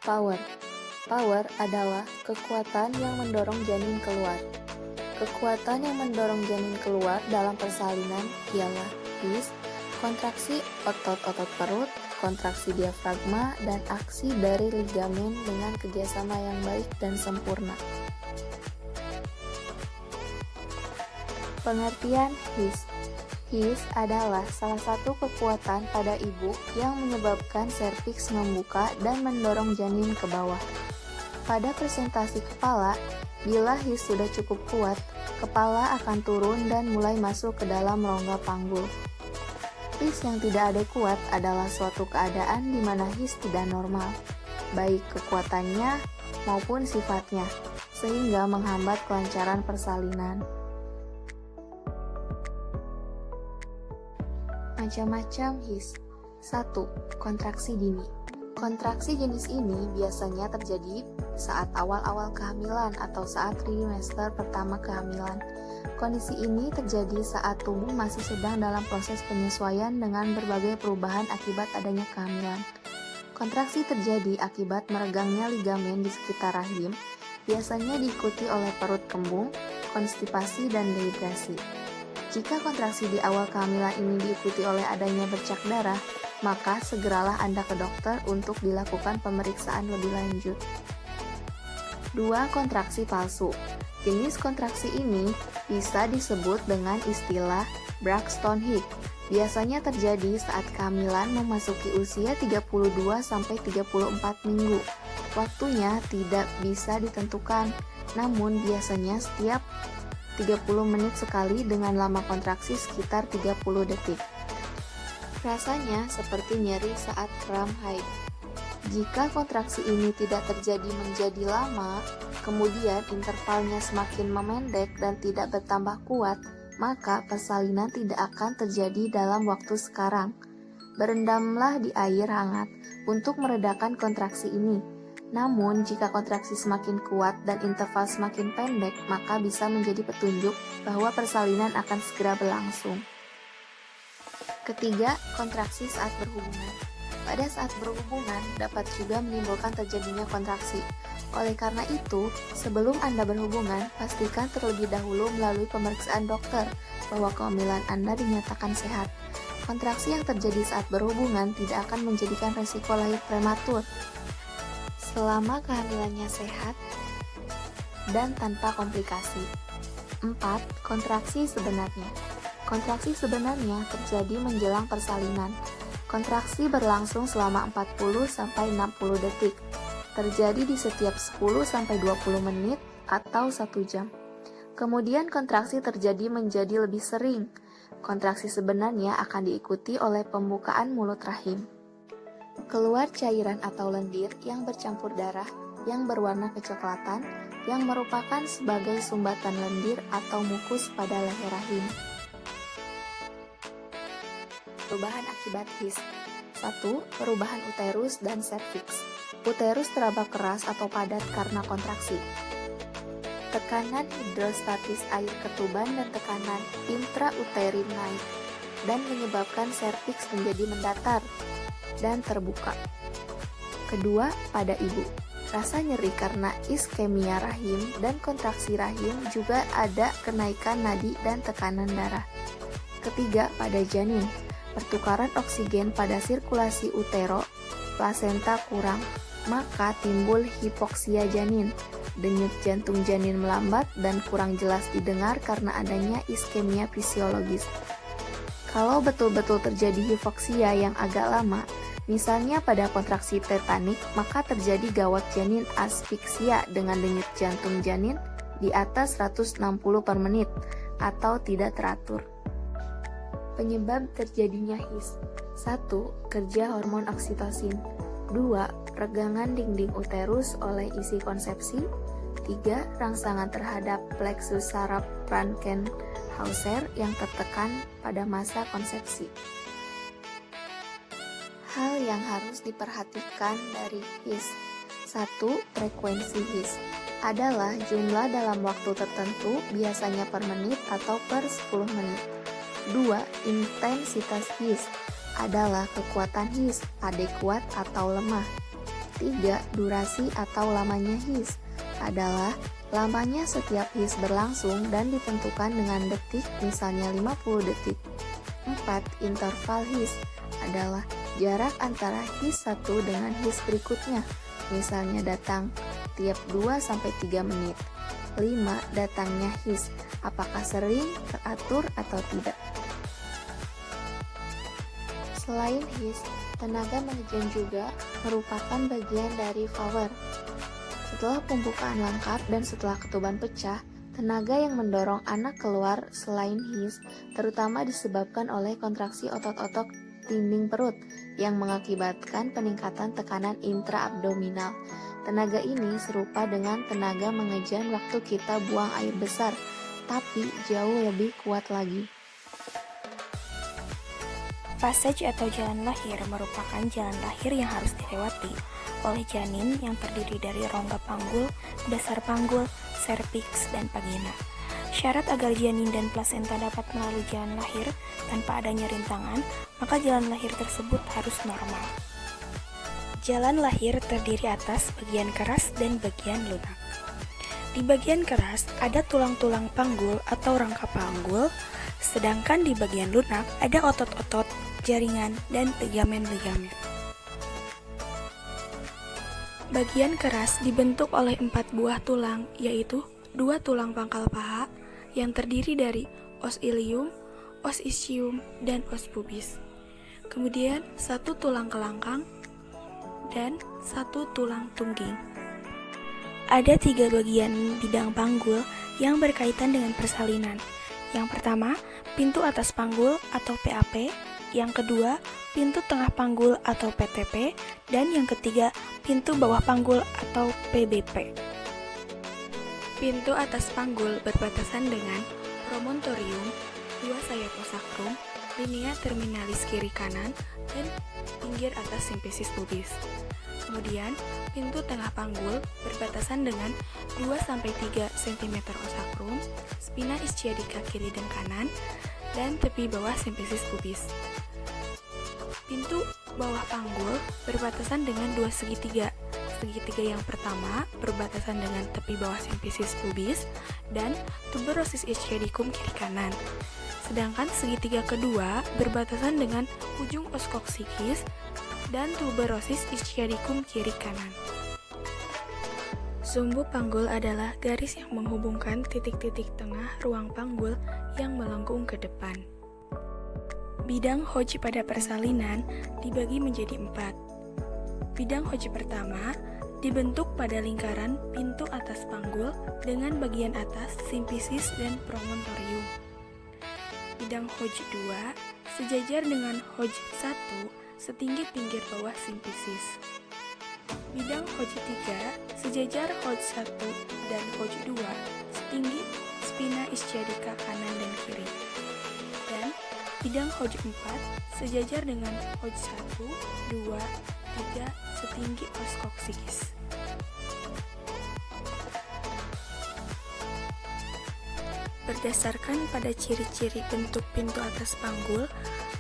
Power. Power adalah kekuatan yang mendorong janin keluar. Kekuatan yang mendorong janin keluar dalam persalinan ialah his, kontraksi otot-otot perut, kontraksi diafragma, dan aksi dari ligamen dengan kerjasama yang baik dan sempurna. Pengertian his. His adalah salah satu kekuatan pada ibu yang menyebabkan serviks membuka dan mendorong janin ke bawah. Pada presentasi kepala, bila his sudah cukup kuat, kepala akan turun dan mulai masuk ke dalam rongga panggul. His yang tidak adekuat adalah suatu keadaan di mana his tidak normal, baik kekuatannya maupun sifatnya, sehingga menghambat kelancaran persalinan. Macam-macam his. 1. Kontraksi dini. Kontraksi jenis ini biasanya terjadi saat awal-awal kehamilan atau saat trimester pertama kehamilan. Kondisi ini terjadi saat tubuh masih sedang dalam proses penyesuaian dengan berbagai perubahan akibat adanya kehamilan. Kontraksi terjadi akibat meregangnya ligamen di sekitar rahim, biasanya diikuti oleh perut kembung, konstipasi, dan dehidrasi. Jika kontraksi di awal kehamilan ini diikuti oleh adanya bercak darah, maka segeralah Anda ke dokter untuk dilakukan pemeriksaan lebih lanjut. 2. Kontraksi palsu. Jenis kontraksi ini bisa disebut dengan istilah Braxton Hicks. Biasanya terjadi saat kehamilan memasuki usia 32-34 minggu. Waktunya tidak bisa ditentukan, namun biasanya setiap 30 menit sekali dengan lama kontraksi sekitar 30 detik. Rasanya seperti nyeri saat kram haid. Jika kontraksi ini tidak terjadi menjadi lama, kemudian intervalnya semakin memendek dan tidak bertambah kuat, maka persalinan tidak akan terjadi dalam waktu sekarang. Berendamlah di air hangat untuk meredakan kontraksi ini. Namun, jika kontraksi semakin kuat dan interval semakin pendek, maka bisa menjadi petunjuk bahwa persalinan akan segera berlangsung. Ketiga, kontraksi saat berhubungan. Pada saat berhubungan, dapat juga menimbulkan terjadinya kontraksi. Oleh karena itu, sebelum Anda berhubungan, pastikan terlebih dahulu melalui pemeriksaan dokter bahwa kehamilan Anda dinyatakan sehat. Kontraksi yang terjadi saat berhubungan tidak akan menjadikan resiko lahir prematur selama kehamilannya sehat dan tanpa komplikasi. 4. Kontraksi sebenarnya. Kontraksi sebenarnya terjadi menjelang persalinan. Kontraksi berlangsung selama 40-60 detik. Terjadi di setiap 10-20 menit atau 1 jam. Kemudian kontraksi terjadi menjadi lebih sering. Kontraksi sebenarnya akan diikuti oleh pembukaan mulut rahim. Keluar cairan atau lendir yang bercampur darah yang berwarna kecoklatan yang merupakan sebagai sumbatan lendir atau mukus pada leher rahim. Perubahan akibat his. 1. Perubahan uterus dan serviks. Uterus teraba keras atau padat karena kontraksi. Tekanan hidrostatis air ketuban dan tekanan intrauterin naik dan menyebabkan serviks menjadi mendatar dan terbuka. Kedua, pada ibu. Rasa nyeri karena iskemia rahim dan kontraksi rahim, juga ada kenaikan nadi dan tekanan darah. Ketiga, pada janin. Pertukaran oksigen pada sirkulasi utero, plasenta kurang, maka timbul hipoksia janin. Denyut jantung janin melambat dan kurang jelas didengar karena adanya iskemia fisiologis. Kalau betul-betul terjadi hipoksia yang agak lama, misalnya pada kontraksi tetanik, maka terjadi gawat janin asfiksia dengan denyut jantung janin di atas 160 per menit atau tidak teratur. Penyebab terjadinya his. 1. Kerja hormon oksitosin. 2. Regangan dinding uterus oleh isi konsepsi. 3. Rangsangan terhadap plexus saraf Frankenhauser yang tertekan pada masa konsepsi. Hal yang harus diperhatikan dari his. 1. Frekuensi his adalah jumlah dalam waktu tertentu, biasanya per menit atau per 10 menit. 2. Intensitas his adalah kekuatan his, adekuat atau lemah. ketiga, durasi atau lamanya his adalah lamanya setiap his berlangsung dan ditentukan dengan detik, misalnya 50 detik. 4. Interval his adalah jarak antara his satu dengan his berikutnya, misalnya datang tiap 2-3 menit. 5. Datangnya his, apakah sering, teratur, atau tidak. Selain his, tenaga mengejan juga merupakan bagian dari power. Setelah pembukaan lengkap dan setelah ketuban pecah, tenaga yang mendorong anak keluar selain his terutama disebabkan oleh kontraksi otot-otot dinding perut yang mengakibatkan peningkatan tekanan intraabdominal. Tenaga ini serupa dengan tenaga mengejan waktu kita buang air besar, tapi jauh lebih kuat lagi. Passage atau jalan lahir merupakan jalan lahir yang harus dilewati oleh janin yang terdiri dari rongga panggul, dasar panggul, serviks, dan vagina. Syarat agar janin dan plasenta dapat melalui jalan lahir tanpa adanya rintangan, maka jalan lahir tersebut harus normal. Jalan lahir terdiri atas bagian keras dan bagian lunak. Di bagian keras ada tulang-tulang panggul atau rangka panggul, sedangkan di bagian lunak ada otot-otot, jaringan, dan ligamen-ligamen. Bagian keras dibentuk oleh 4 buah tulang, yaitu 2 tulang pangkal paha yang terdiri dari os ilium, os ischium, dan os pubis. Kemudian 1 tulang kelangkang dan 1 tulang tungging. Ada 3 bagian bidang panggul yang berkaitan dengan persalinan. Yang pertama, pintu atas panggul atau PAP. Yang kedua, pintu tengah panggul atau PTP. Dan yang ketiga, pintu bawah panggul atau PBP. Pintu atas panggul berbatasan dengan promontorium, 2 sayap osakrum, linea terminalis kiri kanan, dan pinggir atas simfisis pubis. Kemudian, pintu tengah panggul berbatasan dengan 2-3 cm osakrum, spina ischiadica kiri dan kanan, dan tepi bawah simfisis pubis. Pintu bawah panggul berbatasan dengan 2 segitiga. Segitiga yang pertama berbatasan dengan tepi bawah simfisis pubis dan tuberosis ischiadicum kiri kanan. Sedangkan segitiga kedua berbatasan dengan ujung os coccygeus dan tuberosis ischiadicum kiri kanan. Sumbu panggul adalah garis yang menghubungkan titik-titik tengah ruang panggul yang melengkung ke depan. Bidang Hodge pada persalinan dibagi menjadi 4. Bidang Hodge pertama dibentuk pada lingkaran pintu atas panggul dengan bagian atas simfisis dan promontorium. Bidang Hodge 2 sejajar dengan Hodge 1 setinggi pinggir bawah simfisis. Bidang Hodge 3 sejajar Hodge 1 dan Hodge 2 setinggi spina ischiadica kanan dan kiri. Dan bidang Hodge 4 sejajar dengan Hodge 1, 2, 3 setinggi os coccygeus. Berdasarkan pada ciri-ciri bentuk pintu atas panggul,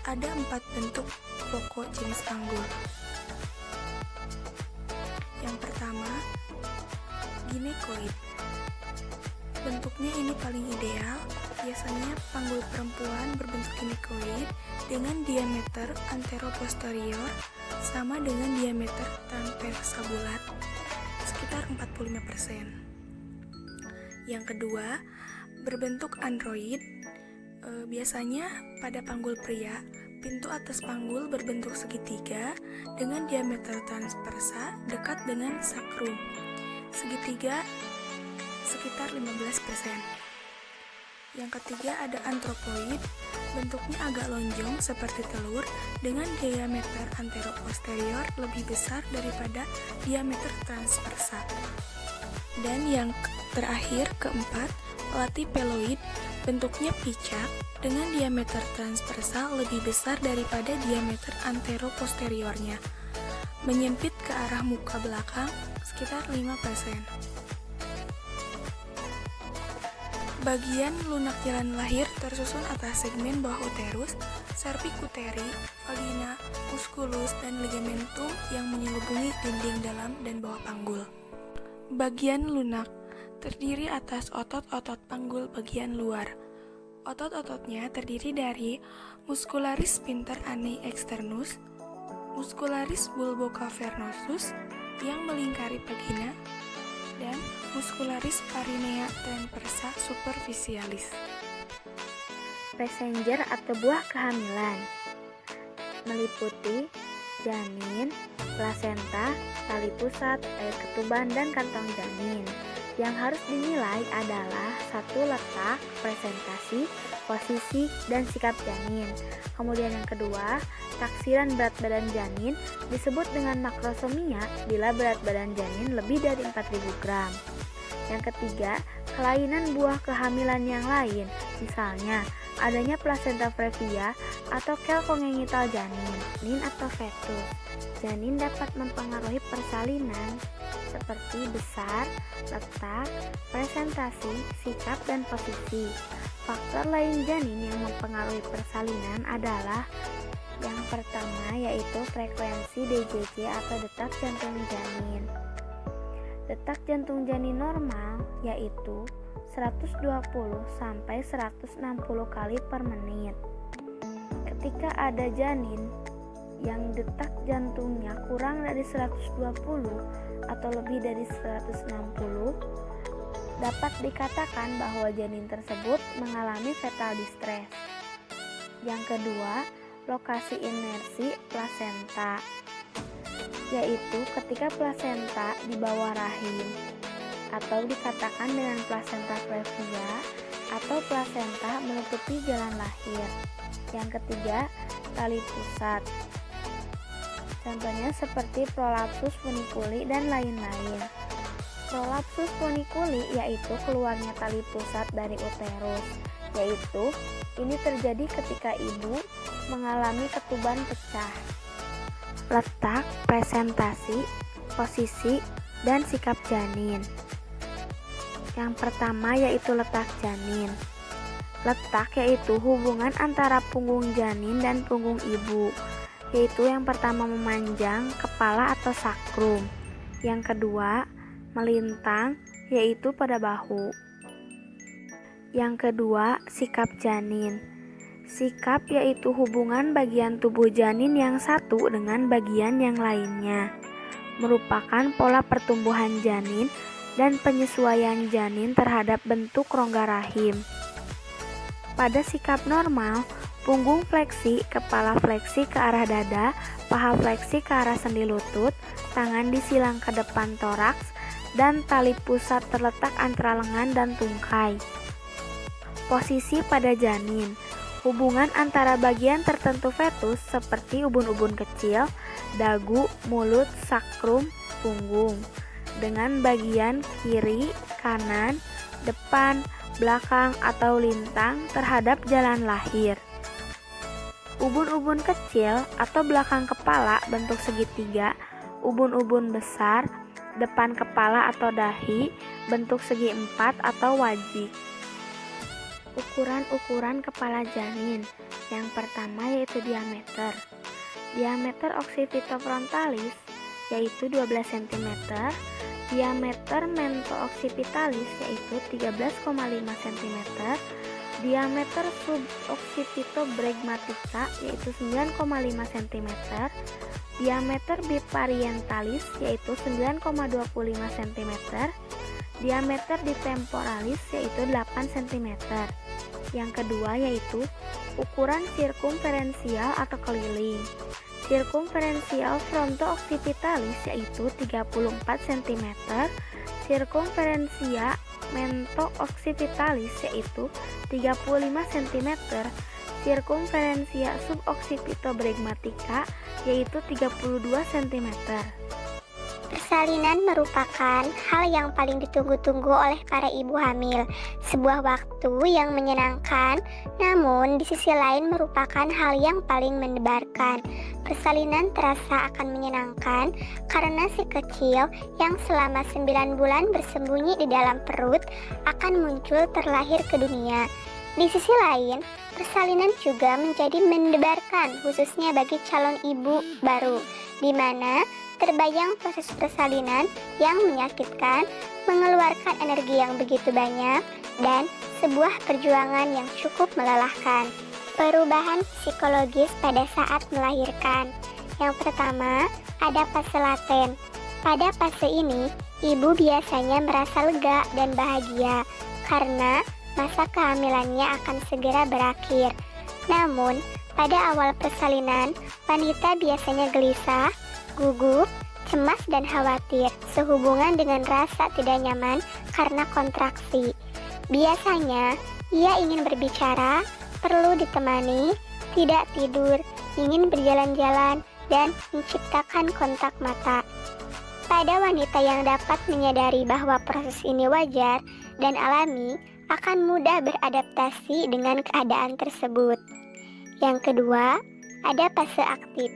ada 4 bentuk pokok jenis panggul. Yang pertama, ginekoid. Bentuknya ini paling ideal, biasanya panggul perempuan berbentuk ginekoid dengan diameter anteroposterior sama dengan diameter transversa bulat, sekitar 45%. Yang kedua, berbentuk android. Biasanya pada panggul pria, pintu atas panggul berbentuk segitiga dengan diameter transversa dekat dengan sakrum. Segitiga sekitar 15%. Yang ketiga ada antropoid, bentuknya agak lonjong seperti telur dengan diameter anteroposterior lebih besar daripada diameter transversa. Dan yang terakhir keempat, platypeloid, bentuknya picak dengan diameter transversa lebih besar daripada diameter anteroposteriornya, menyempit ke arah muka belakang sekitar 5%. Bagian lunak jalan lahir tersusun atas segmen bawah uterus, cervicuteri, vagina, musculus, dan ligamentum yang menyelubungi dinding dalam dan bawah panggul. Bagian lunak terdiri atas otot-otot panggul bagian luar. Otot-ototnya terdiri dari muscularis sphincter ani externus, muscularis bulbocavernosus yang melingkari vagina, dan muscularis parinea transversa superficialis. Passenger atau buah kehamilan meliputi janin, plasenta, tali pusat, air ketuban, dan kantong janin. Yang harus dinilai adalah satu, letak, presentasi, posisi, dan sikap janin. Kemudian yang kedua, taksiran berat badan janin disebut dengan makrosomia bila berat badan janin lebih dari 4.000 gram. Yang ketiga, kelainan buah kehamilan yang lain, misalnya adanya plasenta previa atau kel kongenital janin atau fetus. Janin dapat mempengaruhi persalinan seperti besar, letak, presentasi, sikap, dan posisi. Faktor lain janin yang mempengaruhi persalinan adalah yang pertama yaitu frekuensi DJJ atau detak jantung janin. Detak jantung janin normal yaitu 120 sampai 160 kali per menit. Ketika ada janin yang detak jantungnya kurang dari 120 atau lebih dari 160, dapat dikatakan bahwa janin tersebut mengalami fetal distress. Yang kedua, lokasi inersi plasenta, yaitu ketika plasenta di bawah rahim, atau dikatakan dengan plasenta previa atau plasenta menutupi jalan lahir. Yang ketiga, tali pusat. Contohnya seperti prolapsus funiculi dan lain-lain. Prolapsus funiculi yaitu keluarnya tali pusat dari uterus, yaitu ini terjadi ketika ibu mengalami ketuban pecah. Letak, presentasi, posisi, dan sikap janin. Yang pertama yaitu letak janin. Letak yaitu hubungan antara punggung janin dan punggung ibu, yaitu yang pertama memanjang kepala atau sakrum. Yang kedua, melintang, yaitu pada bahu. Yang kedua, sikap janin. Sikap yaitu hubungan bagian tubuh janin yang satu dengan bagian yang lainnya, merupakan pola pertumbuhan janin dan penyesuaian janin terhadap bentuk rongga rahim. Pada sikap normal, punggung fleksi, kepala fleksi ke arah dada, paha fleksi ke arah sendi lutut, tangan disilang ke depan toraks, dan tali pusat terletak antara lengan dan tungkai. Posisi pada janin, hubungan antara bagian tertentu fetus seperti ubun-ubun kecil, dagu, mulut, sakrum, punggung, dengan bagian kiri, kanan, depan, belakang, atau lintang terhadap jalan lahir. Ubun-ubun kecil atau belakang kepala bentuk segitiga, ubun-ubun besar, depan kepala atau dahi bentuk segi empat atau wajik. Ukuran-ukuran kepala janin. Yang pertama yaitu diameter. Diameter occipitofrontalis yaitu 12 cm. Diameter mentooccipitalis yaitu 13,5 cm. Diameter suboccipitobregmatica yaitu 9,5 cm. Diameter biparientalis yaitu 9,25 cm. Diameter ditemporalis yaitu 8 cm. Yang kedua yaitu ukuran sirkumferensial atau keliling. Sirkumferensial fronto-occipitalis yaitu 34 cm. Sirkumferensia mento-occipitalis yaitu 35 cm. Sirkumferensia suboccipitobregmatica yaitu 32 cm. Persalinan merupakan hal yang paling ditunggu-tunggu oleh para ibu hamil. Sebuah waktu yang menyenangkan, namun di sisi lain merupakan hal yang paling mendebarkan. Persalinan terasa akan menyenangkan karena si kecil yang selama 9 bulan bersembunyi di dalam perut akan muncul terlahir ke dunia. Di sisi lain, persalinan juga menjadi mendebarkan khususnya bagi calon ibu baru, di mana terbayang proses persalinan yang menyakitkan, mengeluarkan energi yang begitu banyak, dan sebuah perjuangan yang cukup melelahkan. Perubahan psikologis pada saat melahirkan. Yang pertama, ada fase laten. Pada fase ini, ibu biasanya merasa lega dan bahagia karena masa kehamilannya akan segera berakhir. Namun, pada awal persalinan, wanita biasanya gelisah, gugup, cemas dan khawatir sehubungan dengan rasa tidak nyaman karena kontraksi. Biasanya, ia ingin berbicara, perlu ditemani, tidak tidur, ingin berjalan-jalan, dan menciptakan kontak mata. Pada wanita yang dapat menyadari bahwa proses ini wajar dan alami, akan mudah beradaptasi dengan keadaan tersebut. Yang kedua, ada fase aktif.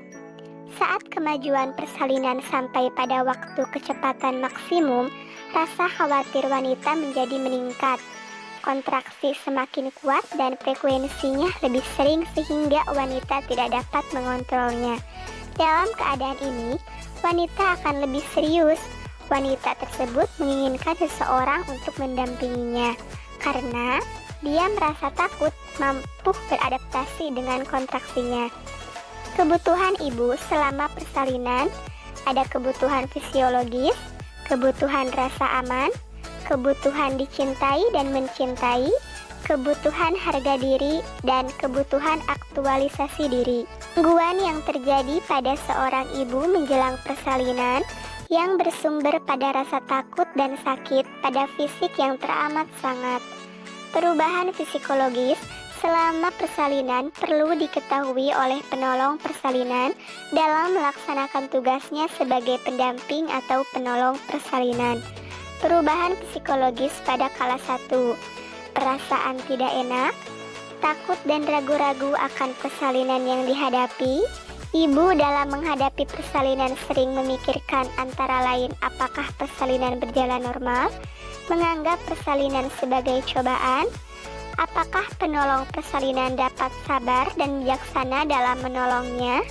Saat kemajuan persalinan sampai pada waktu kecepatan maksimum, rasa khawatir wanita menjadi meningkat. Kontraksi semakin kuat dan frekuensinya lebih sering sehingga wanita tidak dapat mengontrolnya. Dalam keadaan ini, wanita akan lebih serius. Wanita tersebut menginginkan seseorang untuk mendampinginya karena dia merasa takut mampu beradaptasi dengan kontraksinya. Kebutuhan ibu selama persalinan ada kebutuhan fisiologis, kebutuhan rasa aman, kebutuhan dicintai dan mencintai, kebutuhan harga diri, dan kebutuhan aktualisasi diri. Gangguan yang terjadi pada seorang ibu menjelang persalinan yang bersumber pada rasa takut dan sakit pada fisik yang teramat sangat. Perubahan psikologis selama persalinan perlu diketahui oleh penolong persalinan dalam melaksanakan tugasnya sebagai pendamping atau penolong persalinan. Perubahan psikologis pada kala 1, perasaan tidak enak, takut dan ragu-ragu akan persalinan yang dihadapi. Ibu dalam menghadapi persalinan sering memikirkan antara lain apakah persalinan berjalan normal, menganggap persalinan sebagai cobaan, apakah penolong persalinan dapat sabar dan bijaksana dalam menolongnya?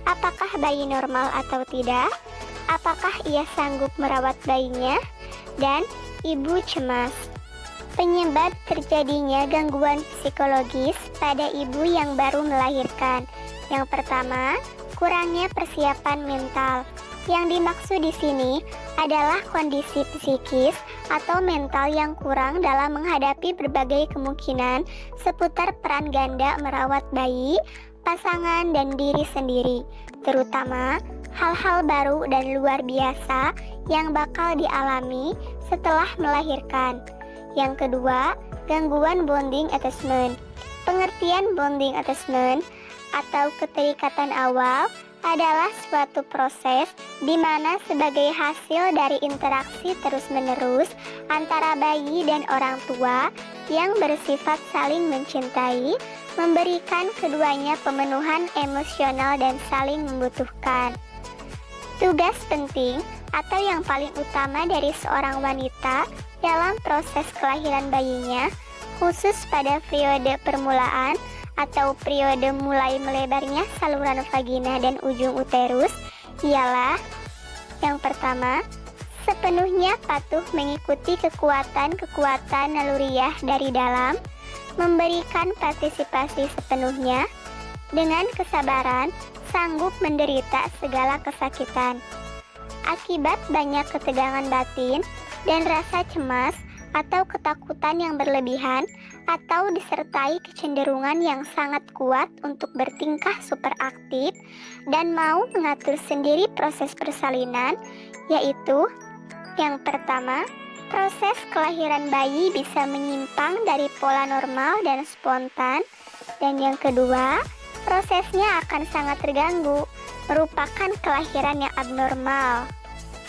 Apakah bayi normal atau tidak? Apakah ia sanggup merawat bayinya? Dan ibu cemas. Penyebab terjadinya gangguan psikologis pada ibu yang baru melahirkan. Yang pertama, kurangnya persiapan mental. Yang dimaksud di sini adalah kondisi psikis atau mental yang kurang dalam menghadapi berbagai kemungkinan seputar peran ganda merawat bayi, pasangan, dan diri sendiri, terutama hal-hal baru dan luar biasa yang bakal dialami setelah melahirkan. Yang kedua, gangguan bonding attachment. Pengertian bonding attachment atau keterikatan awal adalah suatu proses di mana sebagai hasil dari interaksi terus-menerus antara bayi dan orang tua yang bersifat saling mencintai, memberikan keduanya pemenuhan emosional dan saling membutuhkan. Tugas penting atau yang paling utama dari seorang wanita dalam proses kelahiran bayinya, khusus pada periode permulaan atau periode mulai melebarnya saluran vagina dan ujung uterus, ialah yang pertama, sepenuhnya patuh mengikuti kekuatan-kekuatan naluriah dari dalam, memberikan partisipasi sepenuhnya, dengan kesabaran, sanggup menderita segala kesakitan. Akibat banyak ketegangan batin dan rasa cemas atau ketakutan yang berlebihan, atau disertai kecenderungan yang sangat kuat untuk bertingkah superaktif dan mau mengatur sendiri proses persalinan, yaitu yang pertama, proses kelahiran bayi bisa menyimpang dari pola normal dan spontan, dan yang kedua, prosesnya akan sangat terganggu, merupakan kelahiran yang abnormal.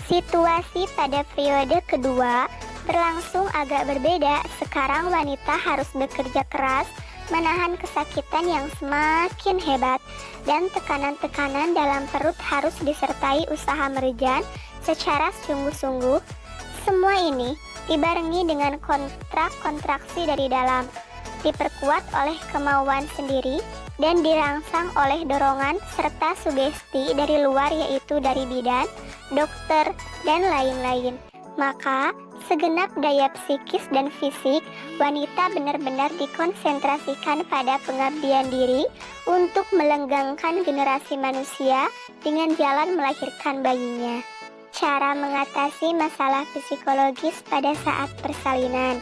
Situasi pada periode kedua berlangsung agak berbeda. Sekarang wanita harus bekerja keras, menahan kesakitan yang semakin hebat, dan tekanan-tekanan dalam perut harus disertai usaha merejan secara sungguh-sungguh. Semua ini dibarengi dengan kontraksi dari dalam, diperkuat oleh kemauan sendiri dan dirangsang oleh dorongan serta sugesti dari luar, yaitu dari bidan, dokter, dan lain-lain. Maka segenap daya psikis dan fisik wanita benar-benar dikonsentrasikan pada pengabdian diri untuk melenggangkan generasi manusia dengan jalan melahirkan bayinya. Cara mengatasi masalah psikologis pada saat persalinan.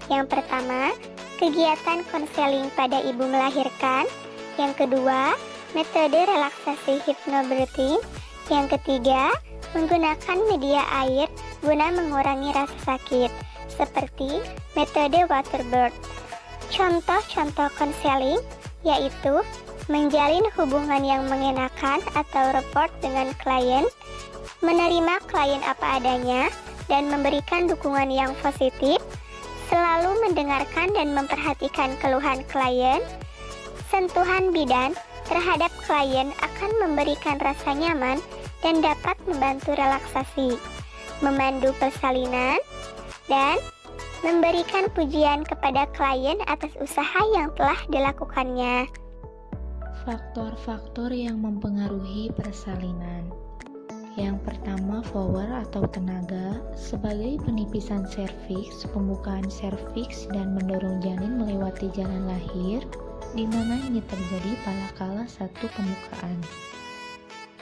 Yang pertama, kegiatan konseling pada ibu melahirkan. Yang kedua, metode relaksasi hypnobirthing. Yang ketiga, menggunakan media air guna mengurangi rasa sakit, seperti metode waterbirth. Contoh-contoh konseling yaitu menjalin hubungan yang mengenakan atau rapport dengan klien, menerima klien apa adanya, dan memberikan dukungan yang positif, selalu mendengarkan dan memperhatikan keluhan klien. Sentuhan bidan terhadap klien akan memberikan rasa nyaman dan dapat membantu relaksasi, memandu persalinan, dan memberikan pujian kepada klien atas usaha yang telah dilakukannya. Faktor-faktor yang mempengaruhi persalinan. Yang pertama, power atau tenaga sebagai penipisan serviks, pembukaan serviks, dan mendorong janin melewati jalan lahir, di mana ini terjadi pada kala satu pembukaan.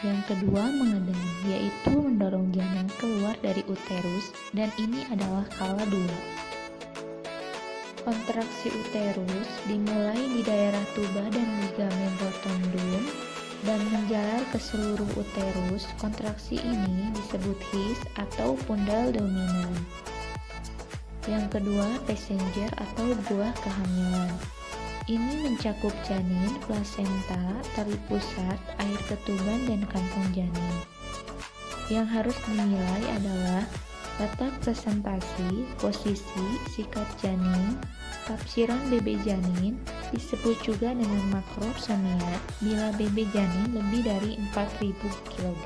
Yang kedua, mengedeng, yaitu mendorong janin keluar dari uterus, dan ini adalah kala 2. Kontraksi uterus dimulai di daerah tuba dan ligamen rotundum dan menjalar ke seluruh uterus. Kontraksi ini disebut his atau pundal dominal. Yang kedua, passenger atau buah kehamilan. Ini mencakup janin, plasenta, tali pusat, air ketuban, dan kantong janin. Yang harus dinilai adalah letak presentasi, posisi, sikap janin, tafsiran BB janin, disebut juga dengan makrosomia bila BB janin lebih dari 4.000 kg.